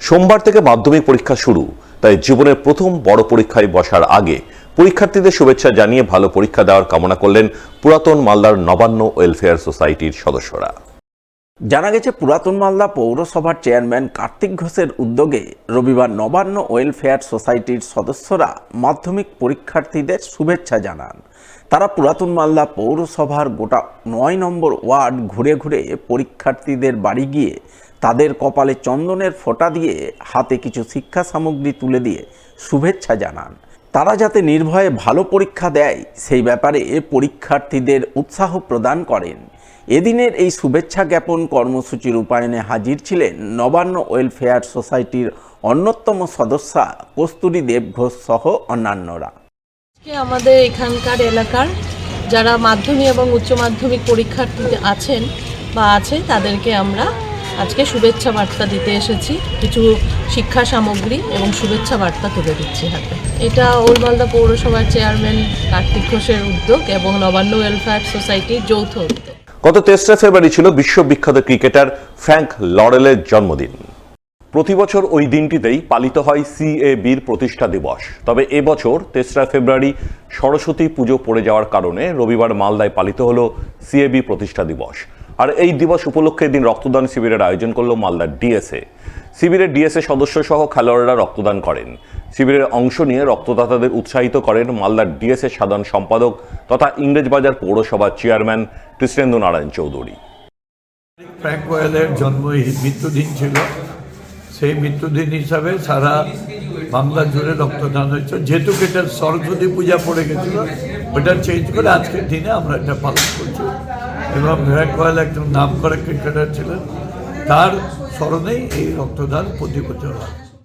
সোমবার থেকে মাধ্যমিক পরীক্ষা শুরু, তাই জীবনের প্রথম বড় পরীক্ষায় বসার আগে পরীক্ষার্থীদের শুভেচ্ছা জানিয়ে ভালো পরীক্ষা দেওয়ার কামনা করলেন পুরাতন মালদার নবান্ন ওয়েলফেয়ার সোসাইটির সদস্যরা। জানা গেছে, পুরাতন মালদা পৌরসভার চেয়ারম্যান কার্তিক ঘোষের উদ্যোগে রবিবার নবান্ন ওয়েলফেয়ার সোসাইটির সদস্যরা মাধ্যমিক পরীক্ষার্থীদের শুভেচ্ছা জানান। তারা পুরাতন মালদা পৌরসভার গোটা ৯ নম্বর ওয়ার্ড ঘুরে ঘুরে পরীক্ষার্থীদের বাড়ি গিয়ে তাদের কপালে চন্দনের ফোঁটা দিয়ে হাতে কিছু শিক্ষা সামগ্রী তুলে দিয়ে শুভেচ্ছা জানান। তারা যাতে নির্ভয়ে ভালো পরীক্ষা দেয় সেই ব্যাপারে পরীক্ষার্থীদের উৎসাহ প্রদান করেন। এদিনের এই শুভেচ্ছা জ্ঞাপন কর্মসূচির রূপায়ণে হাজির ছিলেন নবান্ন ওয়েলফেয়ার সোসাইটির অন্যতম সদস্যা কস্তুরী দেব ঘোষ সহ অন্যান্যরা। আমাদের এখানকার এলাকার যারা মাধ্যমিক এবং উচ্চ মাধ্যমিক পরীক্ষার্থী আছেন বা আছে তাদেরকে আমরা আজকে শুভেচ্ছা বার্তা দিতে এসেছি। কিছু শিক্ষা সামগ্রী এবং শুভেচ্ছা বার্তা তুলে দিচ্ছি হাতে। এটা ওল্ড মালদা পৌরসভার চেয়ারম্যান কার্তিক ঘোষের উদ্যোগ এবং নবান্ন ওয়েলফেয়ার সোসাইটির যৌথ উদ্যোগ। গত 23 ফেব্রুয়ারি ছিল বিশ্ববিখ্যাত ক্রিকেটার ফ্র্যাঙ্ক লরেলের জন্মদিন। প্রতি বছর ওই দিনটিতেই পালিত হয় সিএবির প্রতিষ্ঠা দিবস। তবে এবছর 23 ফেব্রুয়ারি সরস্বতী পুজো পড়ে যাওয়ার কারণে রবিবার মালদায় পালিত হলো সিএবি প্রতিষ্ঠা দিবস। আর এই দিবস উপলক্ষে দিন রক্তদান শিবিরের আয়োজন করলো মালদার ডিএসএ। শিবিরের ডিএসএ সদস্য সহ খেলোয়াড়রা রক্তদান করেন। শিবিরের অংশ নিয়ে রক্তদাতাদের উৎসাহিত করেন মালদার ডিএসএ সাধারণ সম্পাদক তথা ইংরেজবাজার পৌরসভার চেয়ারম্যান কৃষ্ণেন্দু নারায়ণ চৌধুরী। ফ্র্যাঙ্ক ওয়েলের মৃত্যুদিন ছিল, সেই মৃত্যুদিন হিসাবে সারা বাংলা জুড়ে রক্তদান হয়েছে। যেহেতু এটা সরস্বতী পূজা পড়ে গেছিল, ওটা চেঞ্জ করে আজকের দিনে আমরা এটা পালন করছি। এবং ফ্র্যাঙ্ক ওয়েল একজন নাম করা ক্রিকেটার ছিলেন, তার স্মরণেই এই রক্তদান প্রতি বছর হয়।